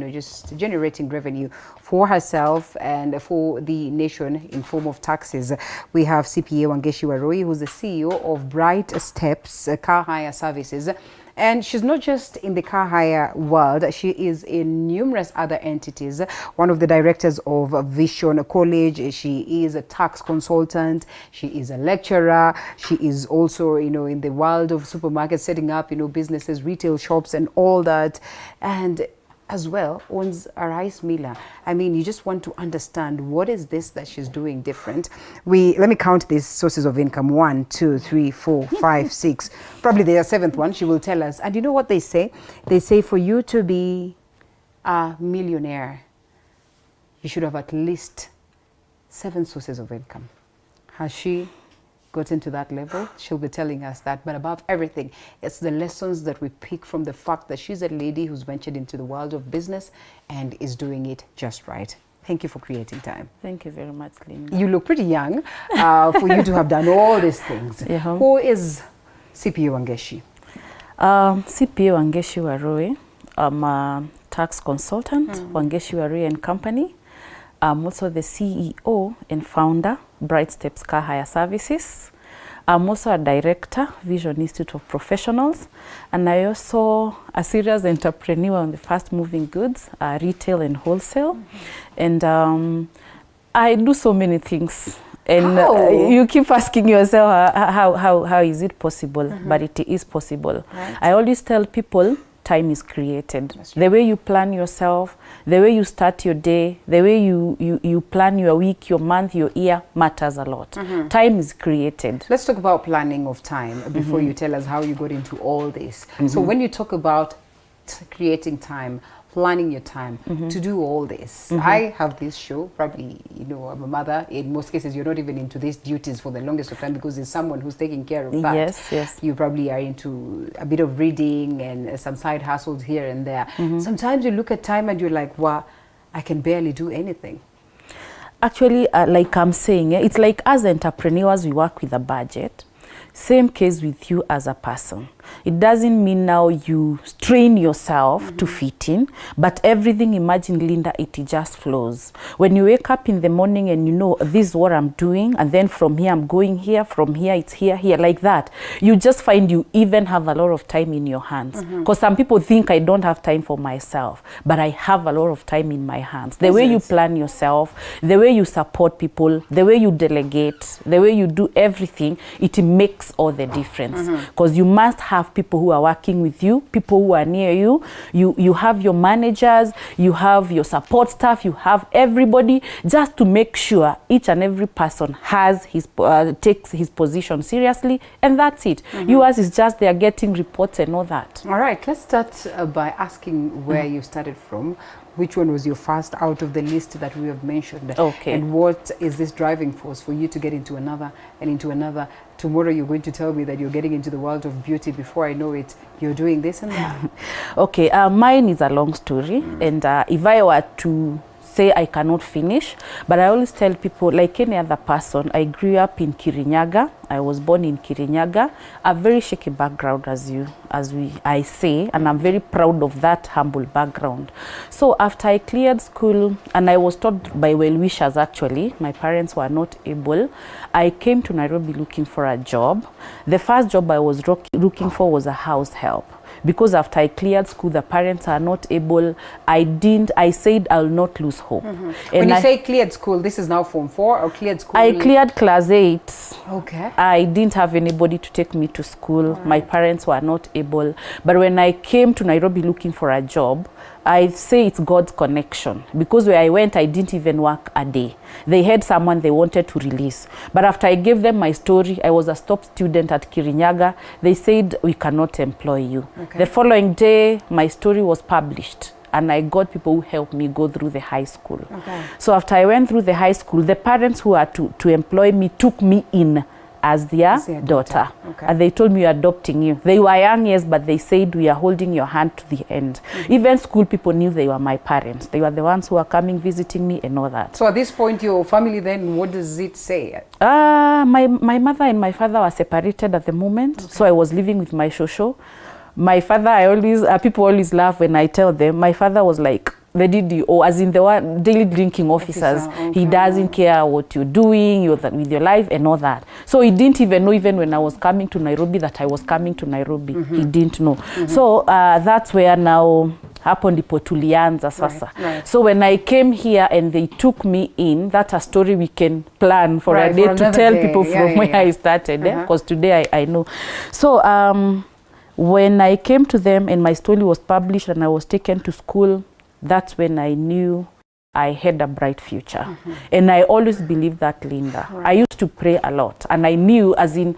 just generating revenue for herself and for the nation in form of taxes. We have CPA Wangeshi Warui, who's the CEO of Bright Steps Car Hire Services. And she's not just in the car hire world, she is in numerous other entities. One of the directors of Vision College, she is a tax consultant, she is a lecturer, she is also, in the world of supermarkets, setting up, businesses, retail shops and all that. And as well owns a rice miller. I mean, you just want to understand what is this that she's doing different. Let me count these sources of income. 1, 2, 3, 4, 5, 6. Probably there's a seventh one. She will tell us. And you know what they say? They say for you to be a millionaire, you should have at least 7 sources of income. Has she gotten to that level? She'll be telling us that. But above everything, it's the lessons that we pick from the fact that she's a lady who's ventured into the world of business and is doing it just right. Thank you for creating time. Thank you very much, Linda. You look pretty young for you to have done all these things. Yeah. Who is CPA Wangeshi? CPA Wangeshi Warui. I'm a tax consultant, Wangeshi Warui and Company. I'm also the CEO and founder, Bright Steps Car Hire Services. I'm also a director, Vision Institute of Professionals, and I also a serious entrepreneur on the fast moving goods, retail and wholesale. And I do so many things. And you keep asking yourself, how is it possible? But it is possible. Right. I always tell people, time is created. The way you plan yourself, the way you start your day, the way you plan your week, your month, your year matters a lot. Time is created. Let's talk about planning of time before you tell us how you got into all this. So when you talk about creating time, planning your time to do all this. I have this show, probably, I'm a mother. In most cases, you're not even into these duties for the longest of time because there's someone who's taking care of that. Yes. You probably are into a bit of reading and some side hustles here and there. Sometimes you look at time and you're like, wow, I can barely do anything. Actually, like I'm saying, it's like as entrepreneurs, we work with a budget. Same case with you as a person. It doesn't mean now you strain yourself to fit in, but everything, imagine, Linda, it just flows. When you wake up in the morning and you know this is what I'm doing, and then from here I'm going here, from here it's here, like that, you just find you even have a lot of time in your hands. Because some people think I don't have time for myself, but I have a lot of time in my hands. The way you plan yourself, the way you support people, the way you delegate, the way you do everything, it makes all the difference. Because you must have people who are working with you, people who are near you. You have your managers, you have your support staff, you have everybody, just to make sure each and every person has takes his position seriously, and that's it. Yours is just they're getting reports and all that. All right, let's start by asking where you started from. Which one was your first out of the list that we have mentioned? Okay. And what is this driving force for you to get into another and into another? Tomorrow you're going to tell me that you're getting into the world of beauty. Before I know it, you're doing this and that. Okay, mine is a long story. And if I were to say I cannot finish, but I always tell people, like any other person, I grew up in Kirinyaga. I was born in Kirinyaga, a very shaky background, I say, and I'm very proud of that humble background. So after I cleared school, and I was taught by well-wishers actually, my parents were not able, I came to Nairobi looking for a job. The first job I was looking for was a house help. Because after I cleared school, the parents are not able. I said I'll not lose hope. When you say cleared school, this is now Form 4 or cleared school? I cleared class 8. Okay. I didn't have anybody to take me to school. My parents were not able. But when I came to Nairobi looking for a job, I say it's God's connection, because where I went, I didn't even work a day. They had someone they wanted to release. But after I gave them my story, I was a top student at Kirinyaga. They said, we cannot employ you. Okay. The following day, my story was published, and I got people who helped me go through the high school. Okay. So after I went through the high school, the parents who are to employ me took me in as their daughter. Okay. And they told me, we're adopting you. They were young, yes, but they said, we are holding your hand to the end. Even school people knew they were my parents. They were the ones who were coming, visiting me and all that. So at this point, your family then, what does it say? My mother and my father were separated at the moment. Okay. So I was living with my shosho. My father, people always laugh when I tell them, my father was like the DDO, as in the one daily drinking officers. Okay. He doesn't care what you're doing with your life and all that. So he didn't even know, even when I was coming to Nairobi, that I was coming to Nairobi. He didn't know. So that's where now hapo ndipo tulianza sasa. Right. So when I came here and they took me in, that's a story we can plan for a day to tell people from where I started. Because today I know. So when I came to them and my story was published and I was taken to school, that's when I knew I had a bright future. And I always believed that, Linda. I used to pray a lot. And I knew, as in,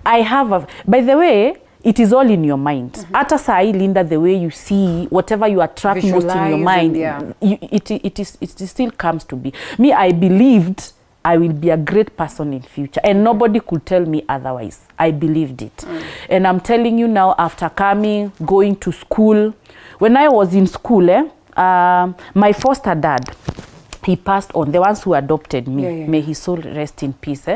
I have a... By the way, it is all in your mind. Ata sai, Linda, the way you see, whatever you attract most in your mind, it still comes to be. Me, I believed I will be a great person in future. And nobody could tell me otherwise. I believed it. And I'm telling you now, after coming, going to school, when I was in school, my foster dad, he passed on, the ones who adopted me, may his soul rest in peace.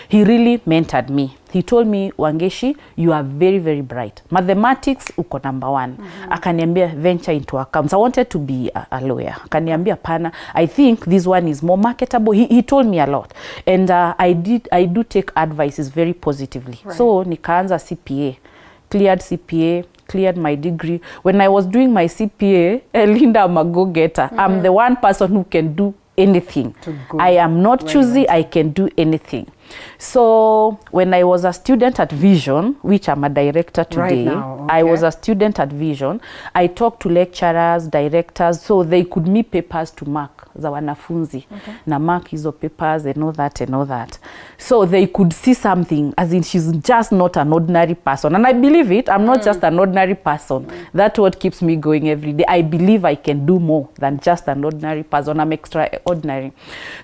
He really mentored me. He told me, Wangeshi, you are very, very bright. Mathematics, uko number 1. Akaniambia, venture into accounts. I wanted to be a lawyer. Akaniambia, pana, I think this one is more marketable. He told me a lot. And I do take advices very positively. So, nikaanza CPA, cleared CPA, cleared my degree. When I was doing my CPA, Linda, I'm a go-getter. I'm the one person who can do anything. I am not choosy. I can do anything. So when I was a student at Vision, which I'm a director today, I was a student at Vision. I talked to lecturers, directors, so they could me papers to mark za wanafunzi. Na mark hizo papers and all that and all that. So they could see something, as in she's just not an ordinary person. And I believe it. I'm not just an ordinary person. That's what keeps me going every day. I believe I can do more than just an ordinary person. I'm extraordinary.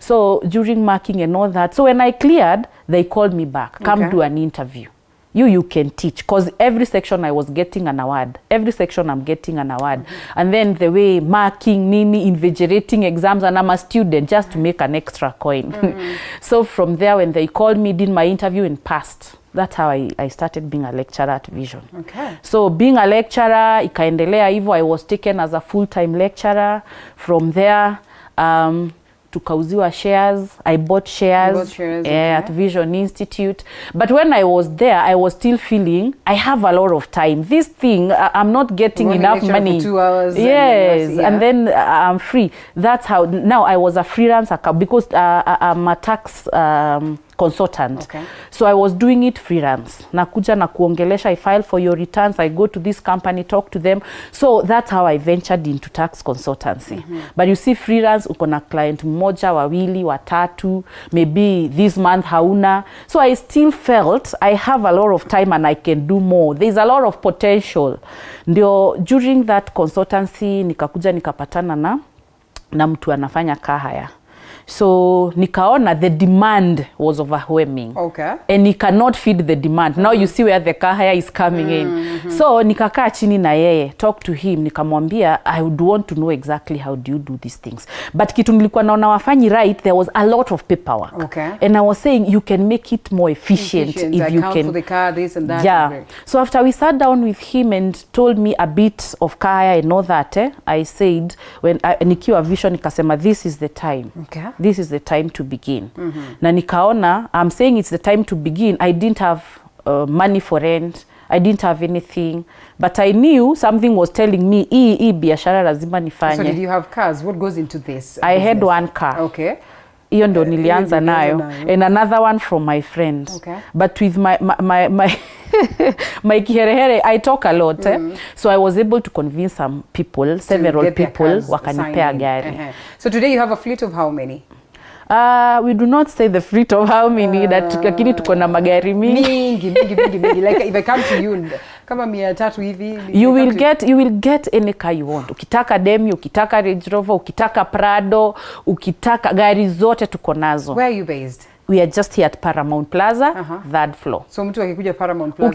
So during marking and all that, so when I cleared, they called me back, come do an interview. You can teach, because every section I was getting an award. Every section I'm getting an award. And then the way marking, invigilating exams, and I'm a student just to make an extra coin. So from there, when they called me, did my interview and passed. That's how I started being a lecturer at Vision. So being a lecturer, ikaendelea hivyo, I was taken as a full-time lecturer. From there, tukauziwa shares. I bought shares, at Vision Institute. But when I was there, I was still feeling I have a lot of time. This thing, I'm not getting enough money. For 2 hours. And then I'm free. That's how, now I was a freelancer because I'm a tax consultant. So I was doing it freelance. Nakuja na kuongelesha, I file for your returns, I go to this company, talk to them. So that's how I ventured into tax consultancy. But you see, freelance, uko na client mmoja, wawili, watatu, maybe this month hauna. So I still felt I have a lot of time and I can do more. There's a lot of potential. Ndio, during that consultancy, nikakuja nikapatana na mtu anafanya kahaya. So nikaona the demand was overwhelming. And he cannot feed the demand. Now you see where the kahaya is coming in. So nikakaa chini na yeye, talk to him, nikamwambia, I would want to know exactly how do you do these things. But kitu nilikuwa naona wafanyi right, there was a lot of paperwork. And I was saying you can make it more efficient if you can. For the car, this and that. So after we sat down with him and told me a bit of kahaya and all that, I said, when nikiwa Vision, nikasema, this is the time. This is the time to begin. Na nikaona, I'm saying it's the time to begin. I didn't have money for rent. I didn't have anything. But I knew something was telling me, hii biashara lazima nifanye. So did you have cars? What goes into this? I had one car. Hiyo ndo nilianza nayo. And another one from my friend. But with my kiherehere, I talk a lot. So I was able to convince some people, several people, wakanipea gari. So today you have a fleet of how many? We do not say the fleet of how many, lakini tuko na magari mingi. Like if I come to you, kama 300 hivi, you will get any car you want. Ukitaka Demi, ukitaka Range Rover, ukitaka Prado, ukitaka gari zote tuko nazo. Where are you based? We are just here at Paramount Plaza, third floor. So mtu akikuja Paramount Plaza,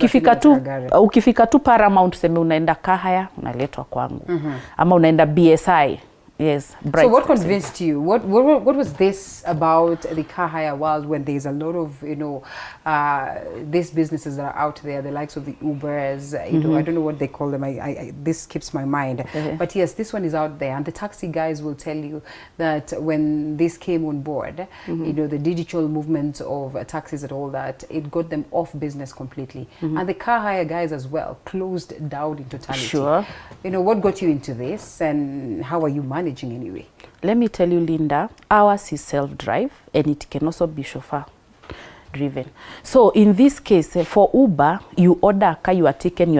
ukifika tu Paramount, sema unaenda Kahaya, unaletwa kwangu. Ama unaenda BSI, Yes. So what convinced you? What was this about the car hire world when there's a lot of, you know, these businesses that are out there, the likes of the Ubers, you know, I don't know what they call them. This skips my mind. But yes, this one is out there, and the taxi guys will tell you that when this came on board, you know, the digital movement of taxis and all that, it got them off business completely. And the car hire guys as well closed down in totality. Sure. You know, what got you into this, and how are you managing anyway? Let me tell you, Linda, ours is self-drive, and it can also be chauffeur driven. So in this case, for Uber, you order a car, you are taken,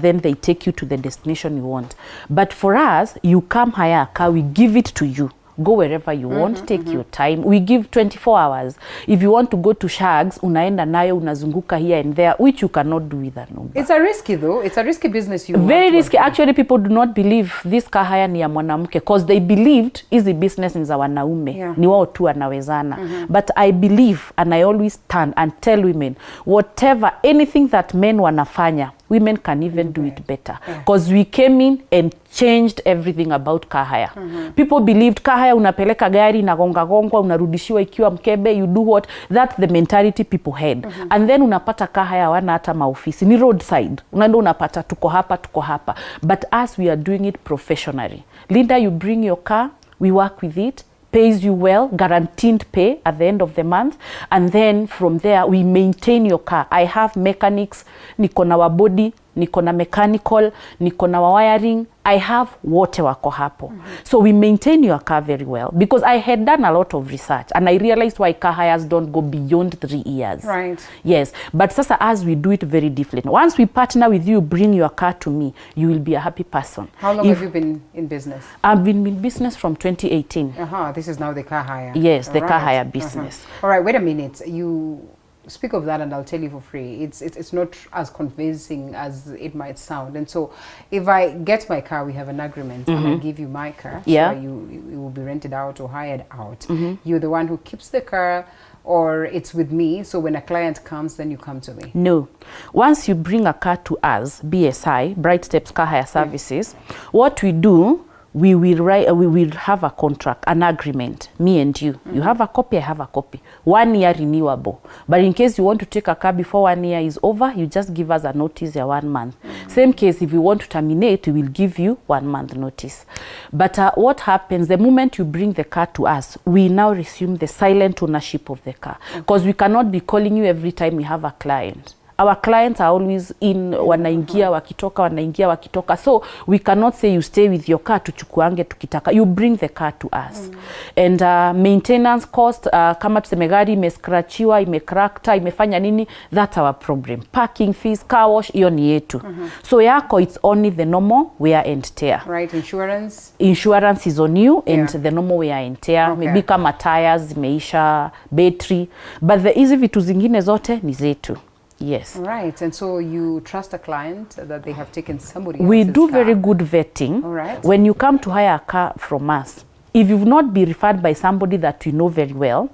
then they take you to the destination you want. But for us, you come hire a car, we give it to you. Go wherever you want, take your time. We give 24 hours. If you want to go to Shags, unaenda nayo, unazunguka here and there, which you cannot do with an Uber. It's a risky though. It's a risky business. Very risky. Actually, people do not believe this car hire ni ya mwanamke because they believed easy business ni za wanaume. Ni wao tu wanawezana. But I believe, and I always stand and tell women, whatever, anything that men wanafanya, women can even do it better. Because we came in and changed everything about car hire. People believed car hire unapeleka gari na gonga unarudishiwa ikiwa mkebe, you do what? That's the mentality people had. And then unapata car hire wana hata maofisi, ni roadside. Unaenda unapata tuko hapa. But as we are doing it professionally. Linda, you bring your car, we work with it, pays you well, guaranteed pay at the end of the month, and then from there we maintain your car. I have mechanics, niko na wa body, niko na mechanical, niko na wa wiring, I have wote wako hapo. So we maintain your car very well because I had done a lot of research and I realized why car hires don't go beyond 3 years. Right. Yes, but sasa as we do it very different. Once we partner with you, bring your car to me, you will be a happy person. How long have you been in business? I've been in business from 2018. This is now the car hire. Yes, the car hire business. All right, wait a minute. You speak of that and I'll tell you for free. It's not as convincing as it might sound. And so if I get my car, we have an agreement and I give you my car. So you will be rented out or hired out. You're the one who keeps the car, or it's with me, so when a client comes, then you come to me? No. Once you bring a car to us, BSI, Bright Steps Car Hire Services, what we do, we will have a contract, an agreement, me and you. You have a copy, I have a copy. 1 year renewable. But in case you want to take a car before 1 year is over, you just give us a notice of 1 month. Same case, if you want to terminate, we will give you 1 month notice. But what happens, the moment you bring the car to us, we now resume the silent ownership of the car. Because we cannot be calling you every time we have a client. Our clients are always in, wanaingia wakitoka. So we cannot say you stay with your car tuchukuange tukitaka. You bring the car to us. And maintenance cost, kama tuseme gari imescratchiwa, imecrackta, imefanya nini, that's our problem. Parking fees, car wash, iyo ni yetu. So yako, it's only the normal wear and tear. Right, insurance? Insurance is on you and the normal wear and tear. Maybe kama tires, zimeisha, battery. But the easy vitu zingine zote ni zetu. Yes. Right. And so you trust a client that they have taken somebody else's We do car. very good vetting. All right. When you come to hire a car from us, if you've not been referred by somebody that you know very well,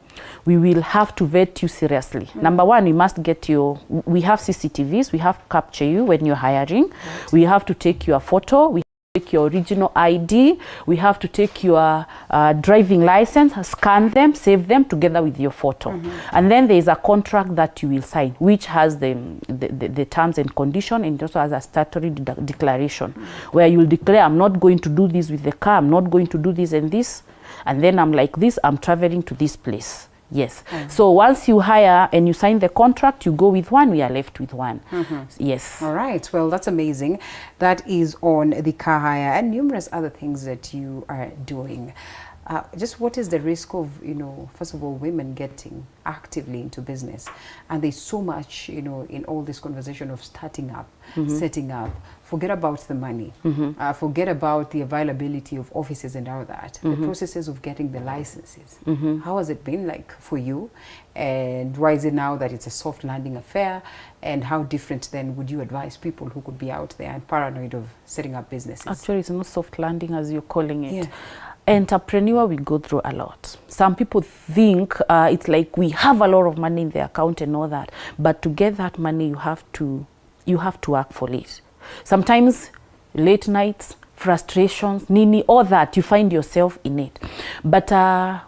we will have to vet you seriously. Number one, we must get we have CCTVs, we have to capture you when you're hiring. We have to take your photo. We take your original ID, we have to take your driving license, scan them, save them together with your photo. And then there is a contract that you will sign, which has the terms and condition, and also has a statutory declaration, where you will declare, I'm not going to do this with the car, I'm not going to do this and this, and then I'm like this, I'm traveling to this place. Yes. So once you hire and you sign the contract, you go with one, we are left with one. Yes. All right. Well, that's amazing. That is on the car hire and numerous other things that you are doing. Just what is the risk of, first of all, women getting actively into business? And there's so much, in all this conversation of starting up, setting up. Forget about the money. Forget about the availability of offices and all that. The processes of getting the licenses. How has it been like for you? And why is it now that it's a soft landing affair? And how different then would you advise people who could be out there and paranoid of setting up businesses? Actually, it's not soft landing as you're calling it. Entrepreneur, we go through a lot. Some people think it's like we have a lot of money in the account and all that, but to get that money, you have to work for it. Sometimes late nights, frustrations, nini, all that, you find yourself in it. But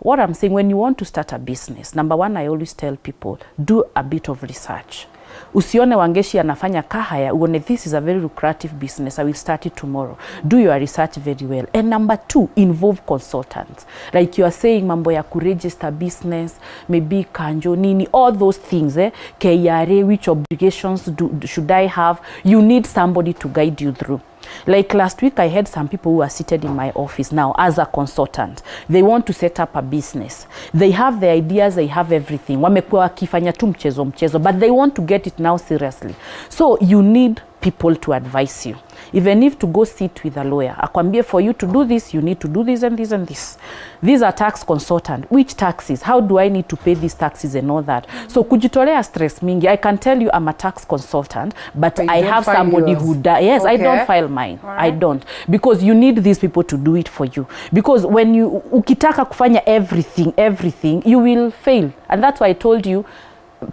what I'm saying, when you want to start a business, number one, I always tell people, do a bit of research. Usione Wangeshi anafanya kahaya, uone this is a very lucrative business, I will start it tomorrow. Do your research very well. And number two, involve consultants. Like you are saying, mambo ya kuregister business, maybe kanjo, nini, all those things, KRA, which obligations should I have? You need somebody to guide you through. Like last week, I had some people who are seated in my office now as a consultant. They want to set up a business. They have the ideas, they have everything. Wamekuwa wakifanya tu mchezo, but they want to get it now seriously. So you need people to advise you. Even if to go sit with a lawyer, akwambie for you to do this, you need to do this and this and this. These are tax consultant. Which taxes? How do I need to pay these taxes and all that? So kujitolea stress mingi. I can tell you I'm a tax consultant, but I have somebody who does. Yes, okay. I don't file mine. Right. I don't. Because you need these people to do it for you. Because when you ukitaka kufanya everything, you will fail. And that's why I told you,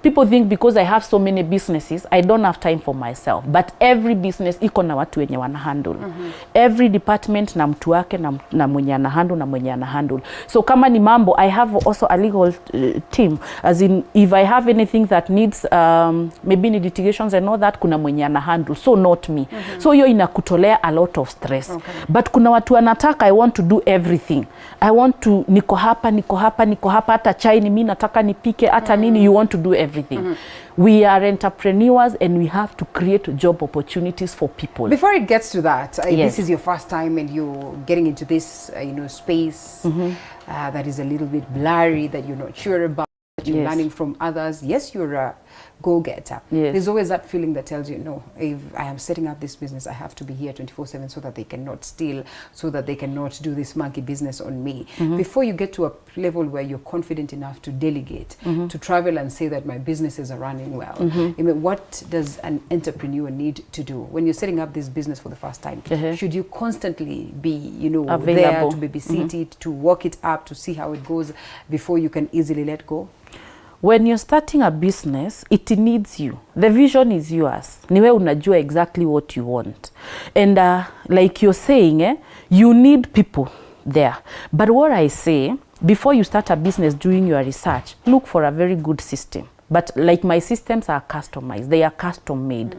people think because I have so many businesses, I don't have time for myself. But every business iko na watu wenye wana handle. Every department na mtu wake na mwenye ana handle na mwenye ana handle. So kama ni mambo, I have also a legal team. As in, if I have anything that needs maybe ni litigations and all that, kuna mwenye ana handle. So not me. So hiyo inakutolea a lot of stress. Okay. But kuna watu wanataka, I want to do everything. I want to, niko hapa, hata chai ni mimi nataka nipike, hata nini, you want to do everything. We are entrepreneurs and we have to create job opportunities for people. Before it gets to that, yes. This is your first time and you're getting into this space that is a little bit blurry, that you're not sure about, that you're learning from others. Yes, you're a go-getter. Yes. There's always that feeling that tells you, no, if I am setting up this business, I have to be here 24/7 so that they cannot steal, so that they cannot do this monkey business on me. Before you get to a level where you're confident enough to delegate, to travel and say that my businesses are running well, I mean, what does an entrepreneur need to do when you're setting up this business for the first time? Should you constantly be, available, there to babysit it, to work it up, to see how it goes before you can easily let go? When you're starting a business, it needs you. The vision is yours. Niwe unajua exactly what you want. And like you're saying, you need people there. But what I say, before you start a business, doing your research, look for a very good system. But like my systems are customized, they are custom made.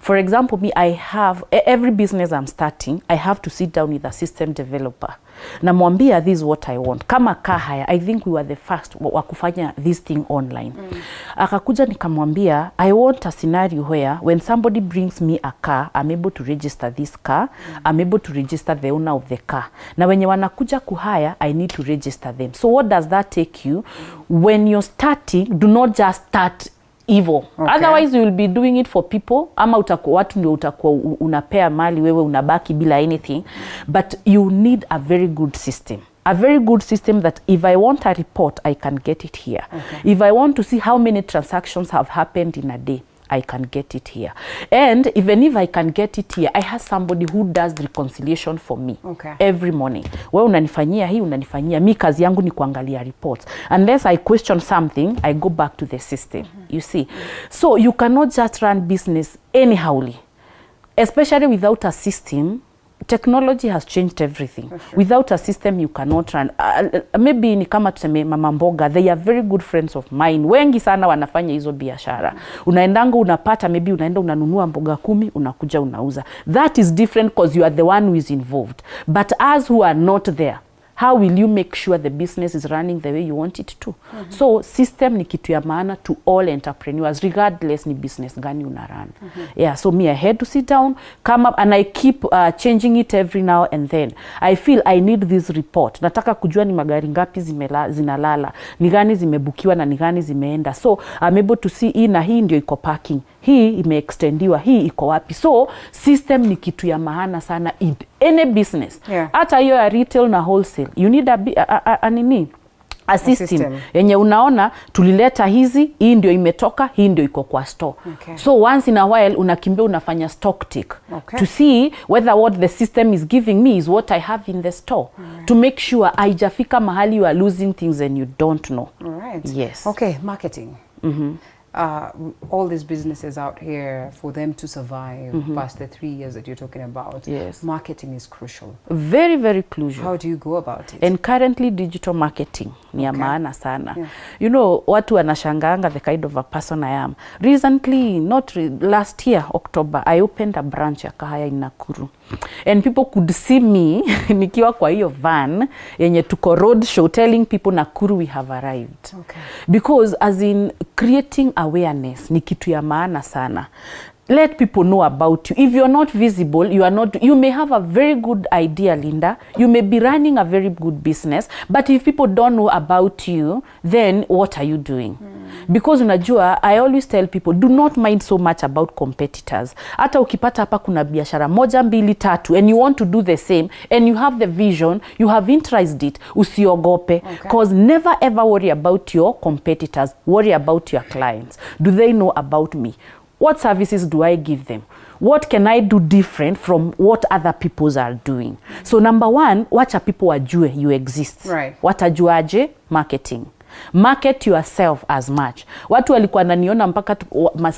For example, me, I have, every business I'm starting, I have to sit down with a system developer. Namwambia, this is what I want. Kama kahaya, I think we were the first wakufanya this thing online. Akakuja nikamwambia, I want a scenario where when somebody brings me a car, I'm able to register this car, I'm able to register the owner of the car. Na wenye wanakuja kuhaya, I need to register them. So what does that take you? When you're starting, do not just start evil. Okay. Otherwise you will be doing it for people, ama utakuwa watu ndio utakuwa unapea mali, wewe unabaki bila anything. But you need a very good system. A very good system that if I want a report, I can get it here. Okay. If I want to see how many transactions have happened in a day, I can get it here. And even if I can get it here, I have somebody who does reconciliation for me every morning. Wewe unanifanyia hii, unanifanyia. Mi kazi yangu ni kuangalia reports. Unless I question something, I go back to the system. You see? So you cannot just run business anyhowly. Especially without a system. Technology has changed everything. Sure. Without a system, you cannot run. Maybe ni kama tuseme mama mboga, they are very good friends of mine. Wengi sana wanafanya hizo biashara. Unaendanga unapata, maybe unaenda unanunua mboga 10, unakuja unauza. That is different because you are the one who is involved. But as who are not there, how will you make sure the business is running the way you want it to? So system ni kitu ya maana to all entrepreneurs, regardless ni business gani una run. Yeah, so me, I had to sit down, come up, and I keep changing it every now and then. I feel I need this report. Nataka kujua ni magari ngapi zinalala, ni gani zimebukiwa na ni gani zimeenda. So I'm able to see hii na hii ndio iko parking, hii imeextendiwa, hii iko wapi. So system ni kitu ya maana sana in any business. Hata hiyo ya retail na wholesale, you need a system yenye unaona tulileta hizi, hii ndio imetoka, hii ndio iko kwa store. So once in a while unakimbia unafanya stock take to see whether what the system is giving me is what I have in the store, to make sure haijafika mahali you are losing things and you don't know. Yes. Okay, marketing. all these businesses out here, for them to survive past the 3 years that you're talking about, Yes. marketing is crucial. Very, very crucial. How do you go about it? And currently digital marketing ni ya Okay. maana sana. Yeah. You know, watu wanashanganga the kind of a person I am. Recently, last year, October, I opened a branch ya Kahaya in Nakuru. And people could see me nikiwa kwa hiyo van yenye tuko road show telling people Nakuru we have arrived. Okay. Because as in creating awareness ni kitu ya maana sana. Let people know about you. If you're not visible, you may have a very good idea, Linda. You may be running a very good business, but if people don't know about you, then what are you doing? Because unajua, I always tell people, do not mind so much about competitors. Hata ukipata hapa kuna biashara moja, mbili, tatu, and you want to do the same, and you have the vision, you have interested it, usiogope. Because never ever worry about your competitors. Worry about your clients. Do they know about me? What services do I give them? What can I do different from what other people are doing? So number one, wacha people wajue you exist. Right. Watajuaje? Marketing. Market yourself as much. Watu walikuwa naniona mpaka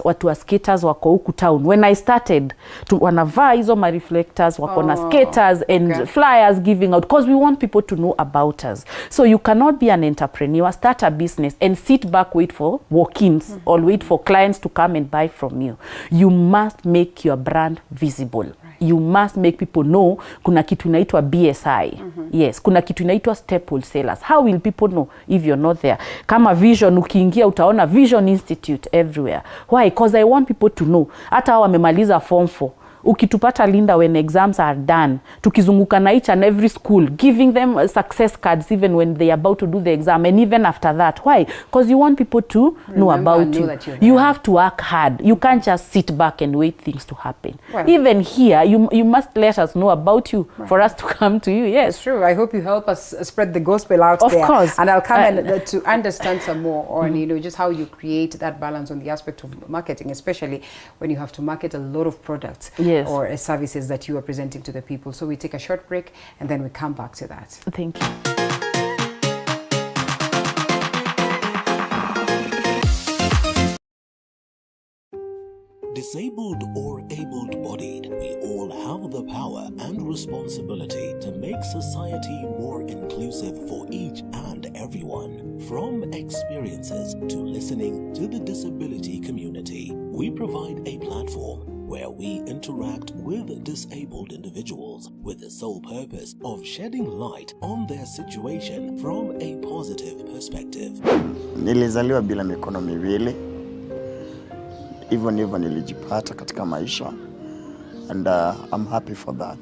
watu wa skaters wako huku town. When I started, wanavaa hizo ma reflectors, wako na skaters and flyers giving out, because we want people to know about us. So you cannot be an entrepreneur, start a business and sit back, wait for walk-ins or wait for clients to come and buy from you. You must make your brand visible. You must make people know kuna kitu inaitwa BSI. Yes, kuna kitu inaitwa step wholesalers. How will people know if you're not there? Kama Vision, ukiingia utaona Vision Institute everywhere. Why? Because I want people to know. Hata wamemaliza form 4. Ukitupata Linda, when exams are done, tukizunguka na each and every school, giving them success cards even when they are about to do the exam, and even after that. Why? Because you want people to know about you. You have to work hard. You can't just sit back and wait things to happen. Well, even here, you must let us know about you for us to come to you. Yes. It's true. I hope you help us spread the gospel out there. Of course. And I'll come and to understand some more on, you know, just how you create that balance on the aspect of marketing, especially when you have to market a lot of products. Yes. Or services that you are presenting to the people. So we take a short break and then we come back to that. Thank you. Disabled or able-bodied, we all have the power and responsibility to make society more inclusive for each and everyone. From experiences to listening to the disability community, we provide a platform where we interact with disabled individuals with the sole purpose of shedding light on their situation from a positive perspective. Nilizaliwa bila mikono miwili. Hivyo ndivyo nilijipata katika maisha, and I'm happy for that.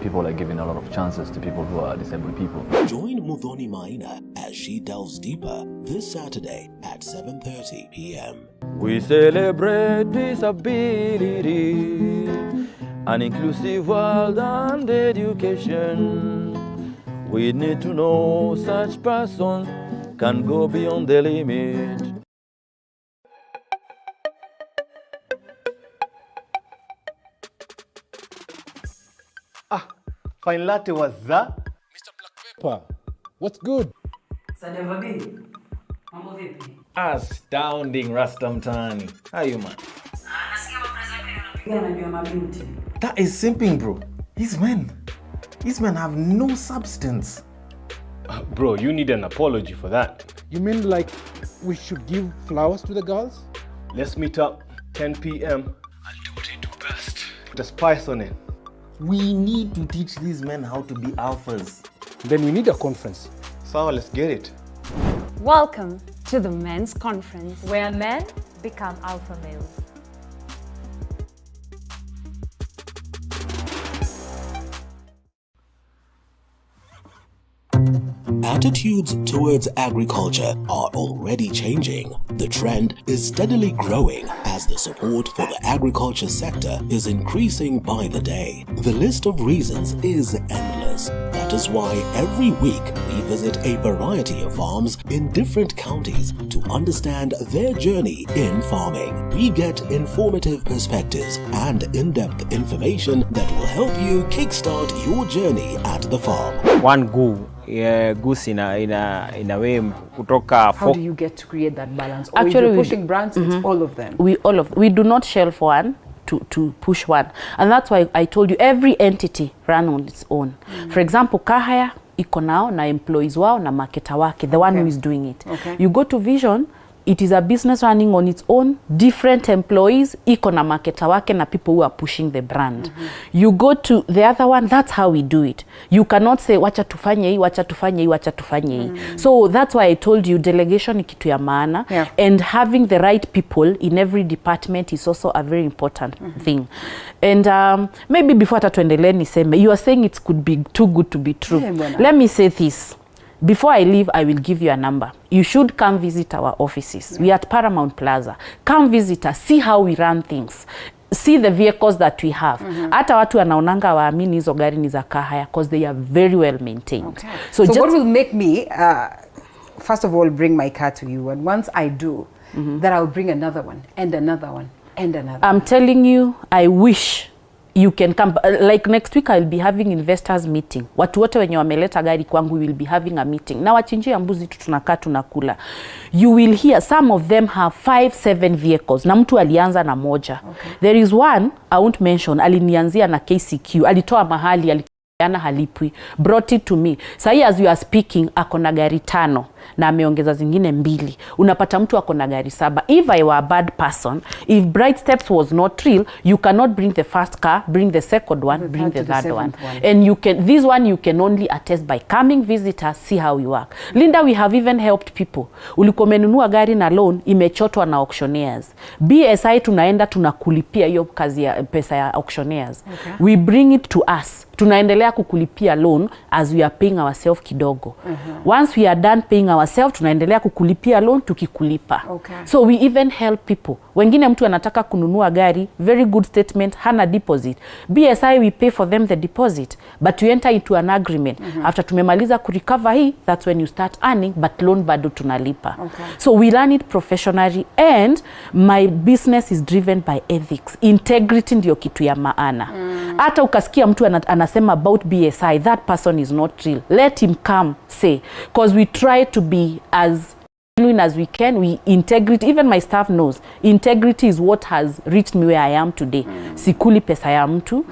People are giving a lot of chances to people who are disabled people. Join Muthoni Maina as she delves deeper this Saturday at 7:30 p.m. We celebrate disability, an inclusive world and education. We need to know such person can go beyond the limit. Fine latte was that? Mr. Black Pepper, what's good? Astounding Rasta mtaani. How are you, man? That is simping, bro. These men have no substance. Bro, you need an apology for that. You mean like we should give flowers to the girls? Let's meet up 10 p.m. I'll do what I do best. Put a spice on it. We need to teach these men how to be alphas. Then we need a conference. So let's get it. Welcome to the Men's Conference, where men become alpha males. Attitudes towards agriculture are already changing. The trend is steadily growing as the support for the agriculture sector is increasing by the day. The list of reasons is endless. That is why every week we visit a variety of farms in different counties to understand their journey in farming. We get informative perspectives and in-depth information that will help you kickstart your journey at the farm. One goal goods in a way kutoka. How do you get to create that balance? Or Actually, if you're pushing brands, it's all of them. We do not shelf one to push one, and that's why I told you every entity run on its own. For example, Kahaya iko nao na employees wao na marketer wake, the one who is doing it. You go to Vision, it is a business running on its own, different employees, iko na marketer wake na people who are pushing the brand. You go to the other one, that's how we do it. You cannot say wacha tufanye hii, wacha tufanye hii, wacha tufanye hii. So that's why I told you delegation ni kitu ya maana, and having the right people in every department is also a very important thing. And maybe before hata tuendelee niseme, you are saying it could be too good to be true. Let me say this. Before I leave, I will give you a number. You should come visit our offices. We are at Paramount Plaza. Come visit us, see how we run things. See the vehicles that we have. Hata watu wanaonanga waamini hizo gari ni za Kahaya because they are very well maintained. So what will make me, first of all, bring my car to you, and once I do, then I'll bring another one, and another one, and another I'm telling you, I wish you can come. Like next week I'll be having investors meeting. Watu wote wenye wameleta gari kwangu will be having a meeting. Na wachinjia mbuzi tu tunakaa tunakula. You will hear some of them have 5-7 vehicles. Na mtu alianza na moja. There is one I won't mention, alinianzia na KCQ. Alitoa mahali, aliana halipwi. Brought it to me. Sahi as you are speaking, akona gari 5 na ameongeza zingine 2. Unapata mtu akona gari 7. If I were a bad person, if Bright Steps was not real, you cannot bring the first car, bring the second one, bring the third one. And you can, this one you can only attest by coming, visit us, see how we work. Linda, we have even helped people. Ulikuwa umenunua gari na loan, imechotwa na auctioneers. BSI tunaenda tunakulipia hiyo kazi ya pesa ya auctioneers. We bring it to us. Tunaendelea kukulipia loan as we are paying ourselves kidogo. Once we are done paying ourselves, tunaendelea kukulipia loan tukikulipa. So we even help people. Wengine mtu anataka kununua gari, very good statement, hana deposit. BSI we pay for them the deposit, but we enter into an agreement. After tumemaliza kurecover hii, that's when you start earning, but loan bado tunalipa. So we run it professionally, and my business is driven by ethics. Integrity ndio kitu ya maana. Hata ukasikia mtu anasema about BSI, that person is not real. Let him come say, because we try to be as genuine as we can. We integrity, even my staff knows, integrity is what has reached me where I am today. Sikuli pesa ya mtu.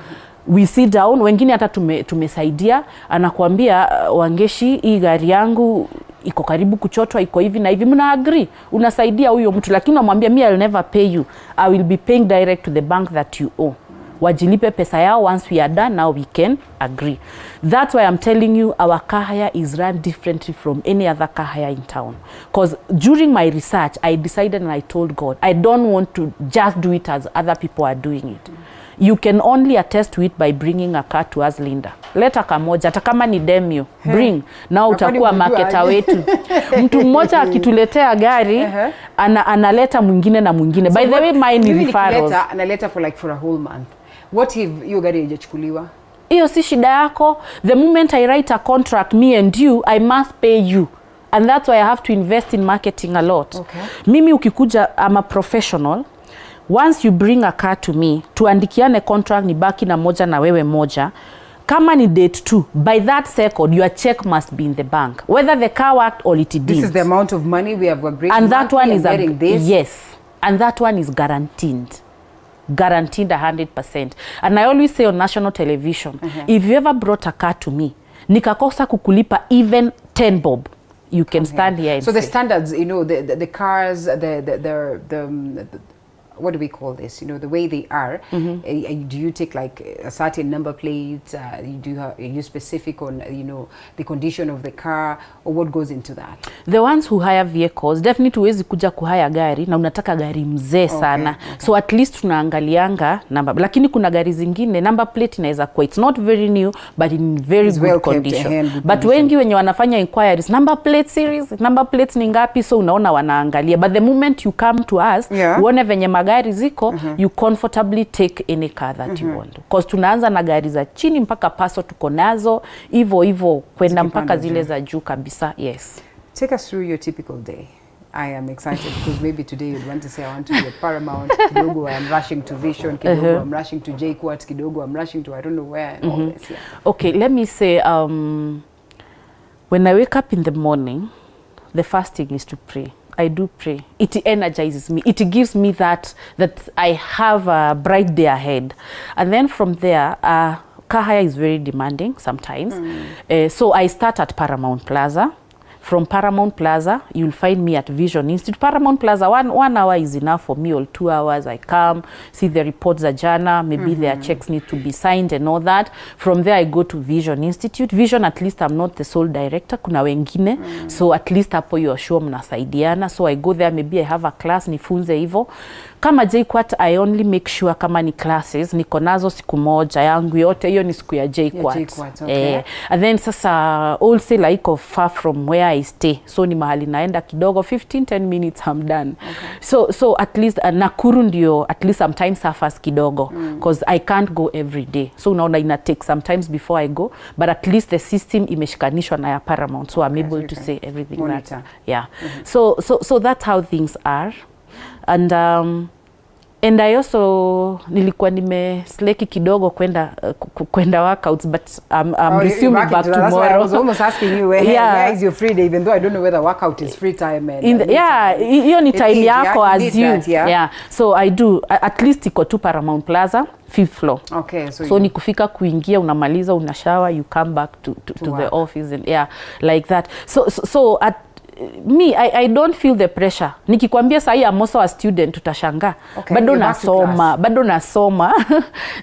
We sit down, wengine hata tumesaidia, anakuambia Wangeshi, hii gari yangu iko karibu kuchotwa, iko hivi na hivi, mna agree, unasaidia huyo mtu, lakini unamwambia me I'll never pay you, I will be paying direct to the bank that you owe. Wajilipe pesa yao, once we are done, now we can agree. That's why I'm telling you, our Kahaya is run differently from any other Kahaya in town. Because during my research, I decided and I told God, I don't want to just do it as other people are doing it. You can only attest to it by bringing a car to us, Linda. Leta kamoja, hata kama ni demio, bring. Now utakuwa marketer wetu. Mtu mmoja akituletea gari, analeta mwingine na mwingine. By the way, mine ni referrals. Analeta for a whole month. What if hiyo gari haijachukuliwa? Hiyo si shida yako. The moment I write a contract, me and you, I must pay you. And that's why I have to invest in marketing a lot. Mimi ukikuja, I'm a professional. Once you bring a car to me, tuandikiane contract, ni baki na moja na wewe moja. Kama ni date 2, by that second, your check must be in the bank. Whether the car worked or it didn't. This is the amount of money we have agreed. And that one is getting this. Yes. And that one is guaranteed. Guaranteed 100%. And I always say on national television, if you ever brought a car to me, nikakosa kukulipa even 10 bob, you can stand here and so say. the standards, you know, the cars, the what do we call this? You know, the way they are. Do you take like a certain number plate? Are you specific on, you know, the condition of the car, or what goes into that? The ones who hire vehicles, definitely huwezi kuja kuhaya gari na unataka gari mzee sana. So at least tunaangalianga number. Lakini kuna gari zingine number plate inaweza kuwa it's not very new but in very good condition. But wengi wenye wanafanya inquiries, number plate series, number plates ni ngapi, so unaona wanaangalia. But the moment you come to us, uone venye magari ziko, you comfortably take any car that you want. Because tunaanza na gari za chini mpaka paso tuko nazo, hivyo kwenda mpaka zile za juu kabisa. Yes. Take us through your typical day. I am excited because maybe today you'd want to say, I want to be at Paramount, kidogo I'm rushing to Vision, kidogo I'm rushing to JQuat, kidogo I'm rushing to I don't know where, and all this. Okay, let me say, When I wake up in the morning, the first thing is to pray. I do pray. It energizes me. It gives me that I have a bright day ahead. And then from there, Kahaya is very demanding sometimes. So I start at Paramount Plaza. From Paramount Plaza, you'll find me at Vision Institute. Paramount Plaza, one hour is enough for me, or 2 hours. I come, see the reports are jana, maybe their checks need to be signed and all that. From there, I go to Vision Institute. Vision, at least I'm not the sole director, kuna wengine. So at least hapo you are sure mnasaidiana. So I go there, maybe I have a class, nifunze hivo. Kama JKUAT, I only make sure kama ni classes, niko nazo siku moja yangu yote, hiyo ni siku ya JKUAT. Okay. And then sasa, wholesale iko far from where I stay. So ni mahali naenda kidogo, 15-10 minutes I'm done. Okay. So at least Nakuru ndio at least sometimes suffers kidogo because I can't go every day. So unaona ina take sometimes before I go, but at least the system imeshikanishwa na ya Paramount, so I'm able to say everything. Monitor. That, yeah. So that's how things are. And I also nilikuwa nimesleki kidogo kwenda workouts, but I'm resuming back tomorrow. That's why I was almost asking you where is your free day, even though I don't know whether workout is free time. And hiyo ni time yako as you. That, yeah. So I do at least iko tu Paramount Plaza 5th floor. Okay, so ni kufika kuingia, unamaliza, una shower, you come back to the office, and like that. So at me, I don't feel the pressure. Nikikwambia sahi I'm also a student, utashangaa. Okay, bado nasoma.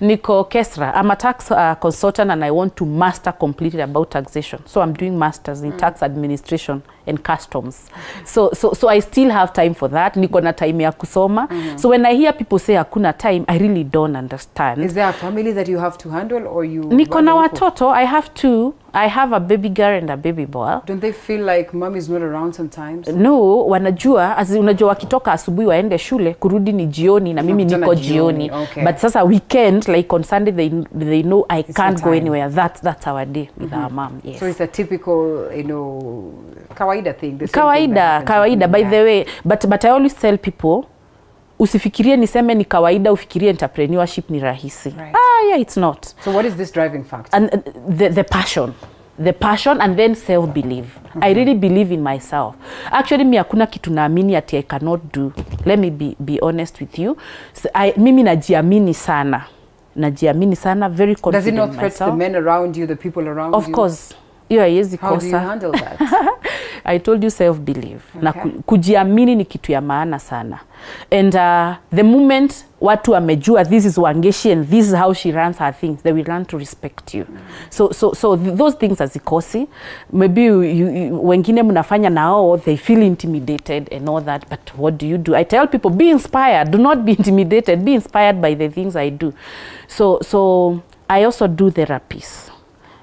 Niko Kesra. I'm a tax consultant, and I want to master completely about taxation. So I'm doing masters in tax administration and customs. So I still have time for that. Niko na time ya kusoma. So when I hear people say hakuna time, I really don't understand. Is there a family that you have to handle, or you? Niko na watoto. I have two. I have a baby girl and a baby boy. Don't they feel like mom is not around sometimes? No, wanajua, unajua wakitoka asubuhi waende shule, kurudi ni jioni, na mimi niko jioni. Okay. But sasa weekend, like on Sunday, they know I can't go anywhere. That's our day with our mom. Yes. So it's a typical, kawaida thing. Kawaida. By the way, but I always tell people, usifikirie niseme ni kawaida, ufikirie entrepreneurship ni rahisi. Right. Yeah, it's not. So what is this driving factor? And the passion, and then self-belief. I really believe in myself. Actually, mi hakuna kitu naamini ati I cannot do. Let me be honest with you. So, mimi najiamini sana, very confident. Does it not threat the men around you, the people around you? Of course. How do you handle that? I told you self-belief. Okay. Na kujiamini ni kitu ya maana sana. And the moment watu wamejua this is Wangeshi and this is how she runs her things, they will learn to respect you. So those things hazikosi. Maybe wengine mnafanya nao, they feel intimidated and all that, but what do? I tell people, be inspired. Do not be intimidated. Be inspired by the things I do. So I also do therapies.